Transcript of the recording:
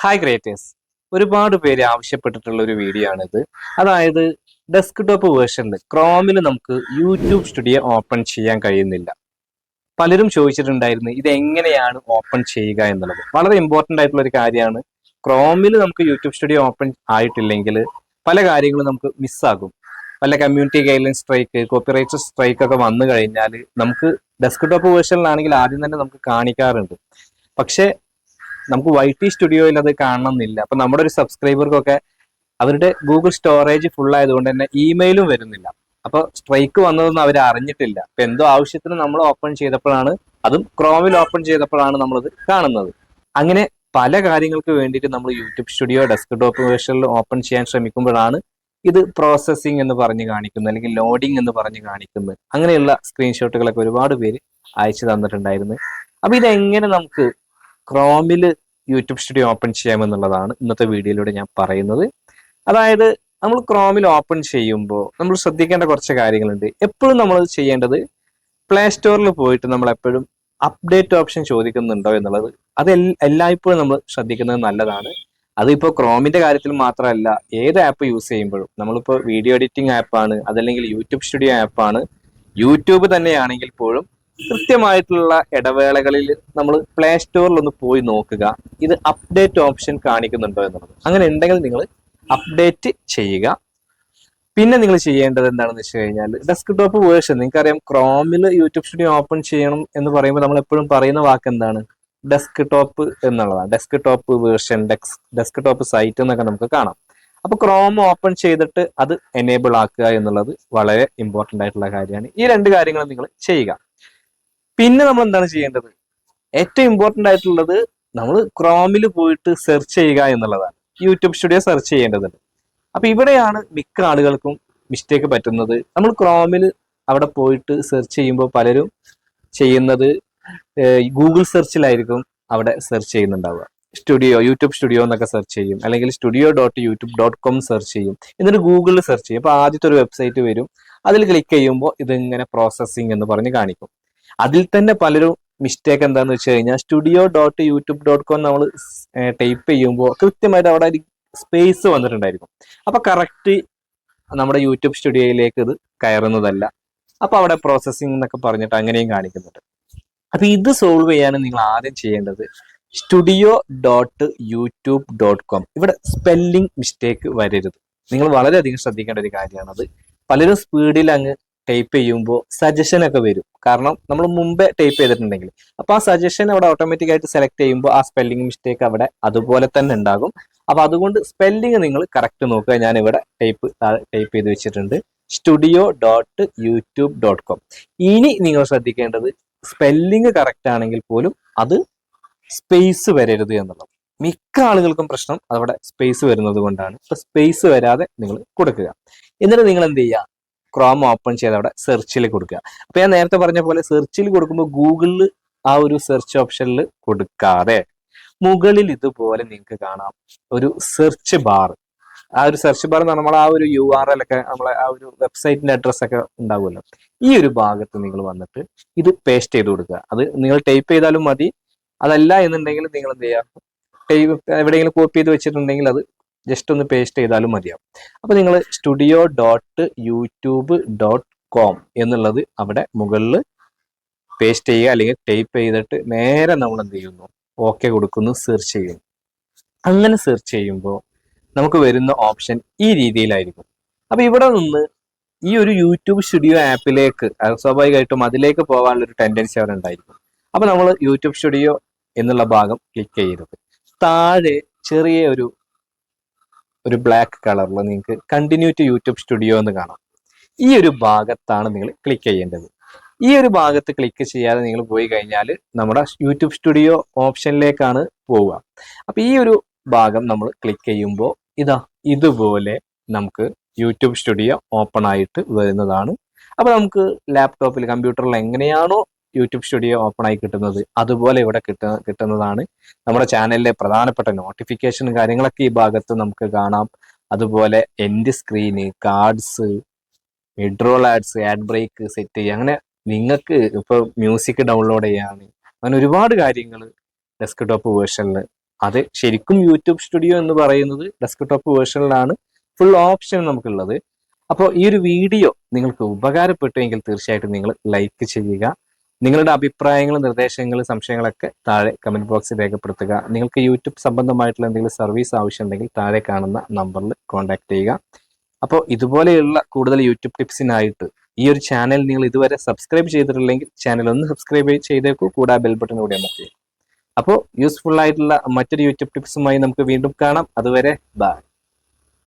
Hi creators, ഒരുപാട് പേര് ആവശ്യപ്പെട്ടിട്ടുള്ള ഒരു വീഡിയോ ആണിത്. അതായത് ഡെസ്ക്ടോപ്പ് വേർഷനിൽ ക്രോമിൽ നമുക്ക് യൂട്യൂബ് സ്റ്റുഡിയോ ഓപ്പൺ ചെയ്യാൻ കഴിയുന്നില്ല. പലരും ചോദിച്ചിട്ടുണ്ടായിരുന്നു ഇത് എങ്ങനെയാണ് ഓപ്പൺ ചെയ്യുക എന്നുള്ളത്. വളരെ ഇമ്പോർട്ടൻ്റ് ആയിട്ടുള്ള ഒരു കാര്യമാണ്. ക്രോമിൽ നമുക്ക് യൂട്യൂബ് സ്റ്റുഡിയോ ഓപ്പൺ ആയിട്ടില്ലെങ്കിൽ പല കാര്യങ്ങളും നമുക്ക് മിസ്സാകും. പല community guideline strike, copyright strike ഒക്കെ വന്നു കഴിഞ്ഞാൽ നമുക്ക് ഡെസ്ക്ടോപ്പ് വേർഷനിലാണെങ്കിൽ ആദ്യം തന്നെ നമുക്ക് കാണിക്കാറുണ്ട്. പക്ഷേ നമുക്ക് YT സ്റ്റുഡിയോയിൽ അത് കാണണമെന്നില്ല. അപ്പൊ നമ്മുടെ ഒരു സബ്സ്ക്രൈബർക്കൊക്കെ അവരുടെ ഗൂഗിൾ സ്റ്റോറേജ് ഫുൾ ആയതുകൊണ്ട് തന്നെ ഇമെയിലും വരുന്നില്ല. അപ്പൊ സ്ട്രൈക്ക് വന്നതൊന്നും അവർ അറിഞ്ഞിട്ടില്ല. അപ്പൊ എന്തോ ആവശ്യത്തിന് നമ്മൾ ഓപ്പൺ ചെയ്തപ്പോഴാണ്, അതും ക്രോമിൽ ഓപ്പൺ ചെയ്തപ്പോഴാണ് നമ്മളത് കാണുന്നത്. അങ്ങനെ പല കാര്യങ്ങൾക്ക് വേണ്ടിയിട്ട് നമ്മൾ യൂട്യൂബ് സ്റ്റുഡിയോ ഡെസ്ക്ടോപ്പ് വേർഷനിൽ ഓപ്പൺ ചെയ്യാൻ ശ്രമിക്കുമ്പോഴാണ് ഇത് പ്രോസസ്സിംഗ് എന്ന് പറഞ്ഞ് കാണിക്കുന്നത്, അല്ലെങ്കിൽ ലോഡിംഗ് എന്ന് പറഞ്ഞ് കാണിക്കുന്നത്. അങ്ങനെയുള്ള സ്ക്രീൻഷോട്ടുകളൊക്കെ ഒരുപാട് പേര് അയച്ചു തന്നിട്ടുണ്ടായിരുന്നു. അപ്പൊ ഇതെങ്ങനെ നമുക്ക് ക്രോമിൽ യൂട്യൂബ് സ്റ്റുഡിയോ ഓപ്പൺ ചെയ്യാമെന്നുള്ളതാണ് ഇന്നത്തെ വീഡിയോയിലൂടെ ഞാൻ പറയുന്നത്. അതായത് നമ്മൾ ക്രോമിൽ ഓപ്പൺ ചെയ്യുമ്പോൾ നമ്മൾ ശ്രദ്ധിക്കേണ്ട കുറച്ച് കാര്യങ്ങളുണ്ട്. എപ്പോഴും നമ്മൾ ചെയ്യേണ്ടത് പ്ലേ സ്റ്റോറിൽ പോയിട്ട് നമ്മൾ എപ്പോഴും അപ്ഡേറ്റ് ഓപ്ഷൻ ചോദിക്കുന്നുണ്ടോ എന്നുള്ളത് അത് എല്ലായ്പ്പോഴും നമ്മൾ ശ്രദ്ധിക്കുന്നത് നല്ലതാണ്. അതിപ്പോൾ ക്രോമിന്റെ കാര്യത്തിൽ മാത്രമല്ല, ഏത് ആപ്പ് യൂസ് ചെയ്യുമ്പോഴും, നമ്മളിപ്പോൾ വീഡിയോ എഡിറ്റിംഗ് ആപ്പാണ്, അതല്ലെങ്കിൽ യൂട്യൂബ് സ്റ്റുഡിയോ ആപ്പാണ്, യൂട്യൂബ് തന്നെയാണെങ്കിൽ പോലും കൃത്യമായിട്ടുള്ള ഇടവേളകളിൽ നമ്മൾ പ്ലേ സ്റ്റോറിൽ ഒന്ന് പോയി നോക്കുക, ഇത് അപ്ഡേറ്റ് ഓപ്ഷൻ കാണിക്കുന്നുണ്ടോ എന്നുള്ളത്. അങ്ങനെ ഉണ്ടെങ്കിൽ നിങ്ങൾ അപ്ഡേറ്റ് ചെയ്യുക. പിന്നെ നിങ്ങൾ ചെയ്യേണ്ടത് എന്താണെന്ന് വെച്ച് കഴിഞ്ഞാൽ ഡെസ്ക്ടോപ്പ് വേർഷൻ, നിങ്ങൾക്കറിയാം ക്രോമിൽ യൂട്യൂബ് സ്റ്റുഡിയോ ഓപ്പൺ ചെയ്യണം എന്ന് പറയുമ്പോൾ നമ്മൾ എപ്പോഴും പറയുന്ന വാക്ക് എന്താണ്? ഡെസ്ക്ടോപ്പ് എന്നുള്ളതാണ്. ഡെസ്ക്ടോപ്പ് വേർഷൻ, ഡെസ്ക്ടോപ്പ് സൈറ്റ് എന്നൊക്കെ നമുക്ക് കാണാം. അപ്പൊ ക്രോം ഓപ്പൺ ചെയ്തിട്ട് അത് എനേബിൾ ആക്കുക എന്നുള്ളത് വളരെ ഇമ്പോർട്ടൻ്റ് ആയിട്ടുള്ള കാര്യമാണ്. ഈ രണ്ട് കാര്യങ്ങൾ നിങ്ങൾ ചെയ്യുക. പിന്നെ നമ്മൾ എന്താണ് ചെയ്യേണ്ടത്? ഏറ്റവും ഇമ്പോർട്ടൻ്റ് ആയിട്ടുള്ളത് നമ്മൾ ക്രോമിൽ പോയിട്ട് സെർച്ച് ചെയ്യുക എന്നുള്ളതാണ്. യൂട്യൂബ് സ്റ്റുഡിയോ സെർച്ച് ചെയ്യേണ്ടതുണ്ട്. അപ്പൊ ഇവിടെയാണ് മിക്ക ആളുകൾക്കും മിസ്റ്റേക്ക് പറ്റുന്നത്. നമ്മൾ ക്രോമിൽ അവിടെ പോയിട്ട് സെർച്ച് ചെയ്യുമ്പോൾ പലരും ചെയ്യുന്നത് ഗൂഗിൾ സെർച്ചിലായിരിക്കും അവിടെ സെർച്ച് ചെയ്യുന്നുണ്ടാവുക. സ്റ്റുഡിയോ, യൂട്യൂബ് സ്റ്റുഡിയോ എന്നൊക്കെ സെർച്ച് ചെയ്യും, അല്ലെങ്കിൽ studio.youtube.com സെർച്ച് ചെയ്യും, എന്നിട്ട് ഗൂഗിളിൽ സെർച്ച് ചെയ്യും. അപ്പൊ ആദ്യത്തെ ഒരു വെബ്സൈറ്റ് വരും, അതിൽ ക്ലിക്ക് ചെയ്യുമ്പോൾ ഇത് ഇങ്ങനെ പ്രോസസ്സിംഗ് എന്ന് പറഞ്ഞ് കാണിക്കും. അതിൽ തന്നെ പലരും മിസ്റ്റേക്ക് എന്താന്ന് വെച്ച് കഴിഞ്ഞാൽ studio.youtube.com നമ്മൾ ടൈപ്പ് ചെയ്യുമ്പോൾ കൃത്യമായിട്ട് അവിടെ സ്പേസ് വന്നിട്ടുണ്ടായിരിക്കും. അപ്പൊ കറക്റ്റ് നമ്മുടെ യൂട്യൂബ് സ്റ്റുഡിയോയിലേക്ക് ഇത് കയറുന്നതല്ല. അപ്പൊ അവിടെ പ്രോസസ്സിംഗ് എന്നൊക്കെ പറഞ്ഞിട്ട് അങ്ങനെയും കാണിക്കുന്നുണ്ട്. അപ്പൊ ഇത് സോൾവ് ചെയ്യാൻ നിങ്ങൾ ആദ്യം ചെയ്യേണ്ടത് studio.youtube.com. ഇവിടെ സ്പെല്ലിംഗ് മിസ്റ്റേക്ക് വരരുത്. നിങ്ങൾ വളരെയധികം ശ്രദ്ധിക്കേണ്ട ഒരു കാര്യമാണത്. പലരും സ്പീഡിൽ അങ്ങ് ടൈപ്പ് ചെയ്യുമ്പോൾ സജഷൻ ഒക്കെ വരും. കാരണം നമ്മൾ മുമ്പേ ടൈപ്പ് ചെയ്തിട്ടുണ്ടെങ്കിൽ അപ്പൊ ആ സജഷൻ അവിടെ ഓട്ടോമാറ്റിക് ആയിട്ട് സെലക്ട് ചെയ്യുമ്പോൾ ആ സ്പെല്ലിംഗ് മിസ്റ്റേക്ക് അവിടെ അതുപോലെ തന്നെ ഉണ്ടാകും. അപ്പൊ അതുകൊണ്ട് സ്പെല്ലിംഗ് നിങ്ങൾ കറക്റ്റ് നോക്കുക. ഞാൻ ഇവിടെ ടൈപ്പ് ചെയ്ത് വെച്ചിട്ടുണ്ട്, studio.youtube.com. ഇനി നിങ്ങൾ ശ്രദ്ധിക്കേണ്ടത് സ്പെല്ലിംഗ് കറക്റ്റ് ആണെങ്കിൽ പോലും അത് സ്പേസ് വരരുത് എന്നുള്ളത്. മിക്ക ആളുകൾക്കും പ്രശ്നം അവിടെ സ്പേസ് വരുന്നത് കൊണ്ടാണ്. ഇപ്പൊ സ്പേസ് വരാതെ നിങ്ങൾ കൊടുക്കുക. എന്നിട്ട് നിങ്ങൾ എന്ത് ചെയ്യുക? ക്രോം ഓപ്പൺ ചെയ്ത് അവിടെ സെർച്ചിൽ കൊടുക്കുക. അപ്പൊ ഞാൻ നേരത്തെ പറഞ്ഞ പോലെ സെർച്ചിൽ കൊടുക്കുമ്പോൾ ഗൂഗിളിൽ ആ ഒരു സെർച്ച് ഓപ്ഷനിൽ കൊടുക്കാതെ മുകളിൽ ഇതുപോലെ നിങ്ങൾക്ക് കാണാം ഒരു സെർച്ച് ബാർ. ആ ഒരു സെർച്ച് ബാർ നമ്മൾ ആ ഒരു URL ഒക്കെ, നമ്മളെ ആ ഒരു വെബ്സൈറ്റിന്റെ അഡ്രസ് ഒക്കെ ഉണ്ടാവുമല്ലോ, ഈ ഒരു ഭാഗത്ത് നിങ്ങൾ വന്നിട്ട് ഇത് പേസ്റ്റ് ചെയ്ത് കൊടുക്കുക. അത് നിങ്ങൾ ടൈപ്പ് ചെയ്താലും മതി. അതല്ല എന്നുണ്ടെങ്കിൽ നിങ്ങൾ എന്ത് ചെയ്യുക? എവിടെയെങ്കിലും കോപ്പി ചെയ്ത് വെച്ചിട്ടുണ്ടെങ്കിൽ അത് ജസ്റ്റ് ഒന്ന് പേസ്റ്റ് ചെയ്താലും മതിയാവും. അപ്പൊ നിങ്ങൾ studio.youtube.com എന്നുള്ളത് അവിടെ മുകളിൽ പേസ്റ്റ് ചെയ്യുക, അല്ലെങ്കിൽ ടൈപ്പ് ചെയ്തിട്ട് നേരെ നമ്മൾ എന്ത് ചെയ്യുന്നു? ഓക്കെ കൊടുക്കുന്നു, സെർച്ച് ചെയ്യുന്നു. അങ്ങനെ സെർച്ച് ചെയ്യുമ്പോൾ നമുക്ക് വരുന്ന ഓപ്ഷൻ ഈ രീതിയിലായിരിക്കും. അപ്പൊ ഇവിടെ നിന്ന് ഈ ഒരു യൂട്യൂബ് സ്റ്റുഡിയോ ആപ്പിലേക്ക് സ്വാഭാവികമായിട്ടും അതിലേക്ക് പോകാനുള്ള ഒരു ടെൻഡൻസി അവിടെ ഉണ്ടായിരിക്കും. അപ്പൊ നമ്മൾ യൂട്യൂബ് സ്റ്റുഡിയോ എന്നുള്ള ഭാഗം ക്ലിക്ക് ചെയ്യരുത്. താഴെ ചെറിയ ഒരു ബ്ലാക്ക് കളറിൽ നിങ്ങൾക്ക് കണ്ടിന്യൂ ടു യൂട്യൂബ് സ്റ്റുഡിയോ എന്ന് കാണാം. ഈ ഒരു ഭാഗത്താണ് നിങ്ങൾ ക്ലിക്ക് ചെയ്യേണ്ടത്. ഈ ഒരു ഭാഗത്ത് ക്ലിക്ക് ചെയ്യാതെ നിങ്ങൾ പോയി കഴിഞ്ഞാൽ നമ്മുടെ യൂട്യൂബ് സ്റ്റുഡിയോ ഓപ്ഷനിലേക്കാണ് പോവുക. അപ്പൊ ഈ ഒരു ഭാഗം നമ്മൾ ക്ലിക്ക് ചെയ്യുമ്പോൾ ഇതുപോലെ നമുക്ക് യൂട്യൂബ് സ്റ്റുഡിയോ ഓപ്പൺ ആയിട്ട് വരുന്നതാണ്. അപ്പൊ നമുക്ക് ലാപ്ടോപ്പിൽ, കമ്പ്യൂട്ടറിൽ എങ്ങനെയാണോ യൂട്യൂബ് സ്റ്റുഡിയോ ഓപ്പൺ ആയി കിട്ടുന്നത് അതുപോലെ ഇവിടെ കിട്ടുന്നതാണ്. നമ്മുടെ ചാനലിലെ പ്രധാനപ്പെട്ട നോട്ടിഫിക്കേഷനും കാര്യങ്ങളൊക്കെ ഈ ഭാഗത്ത് നമുക്ക് കാണാം. അതുപോലെ end screen, cards, midroll ads, ad break set ചെയ്യുക, അങ്ങനെ നിങ്ങൾക്ക് ഇപ്പോൾ മ്യൂസിക് ഡൗൺലോഡ് ചെയ്യാൻ, അങ്ങനെ ഒരുപാട് കാര്യങ്ങൾ ഡെസ്ക്ടോപ്പ് വേർഷനിൽ അത് ശരിക്കും യൂട്യൂബ് സ്റ്റുഡിയോ എന്ന് പറയുന്നത് ഡെസ്ക്ടോപ്പ് വേർഷനിലാണ് ഫുൾ ഓപ്ഷൻ നമുക്കുള്ളത്. അപ്പോൾ ഈ ഒരു വീഡിയോ നിങ്ങൾക്ക് ഉപകാരപ്പെട്ടുവെങ്കിൽ തീർച്ചയായിട്ടും നിങ്ങൾ ലൈക്ക് ചെയ്യുക. നിങ്ങളുടെ അഭിപ്രായങ്ങൾ, നിർദ്ദേശങ്ങൾ, സംശയങ്ങളൊക്കെ താഴെ കമന്റ് ബോക്സിൽ രേഖപ്പെടുത്തുക. നിങ്ങൾക്ക് യൂട്യൂബ് സംബന്ധമായിട്ടുള്ള എന്തെങ്കിലും സർവീസ് ആവശ്യമുണ്ടെങ്കിൽ താഴെ കാണുന്ന നമ്പറിൽ കോൺടാക്ട് ചെയ്യുക. അപ്പോൾ ഇതുപോലെയുള്ള കൂടുതൽ യൂട്യൂബ് ടിപ്സിനായിട്ട് ഈ ഒരു ചാനൽ നിങ്ങൾ ഇതുവരെ സബ്സ്ക്രൈബ് ചെയ്തിട്ടില്ലെങ്കിൽ ചാനൽ ഒന്ന് സബ്സ്ക്രൈബ് ചെയ്തേക്കൂ, കൂടാതെ ബെൽ ബട്ടൺ കൂടി അമർത്തുക. അപ്പോൾ യൂസ്ഫുൾ ആയിട്ടുള്ള മറ്റൊരു യൂട്യൂബ് ടിപ്സുമായി നമുക്ക് വീണ്ടും കാണാം. അതുവരെ ബൈ.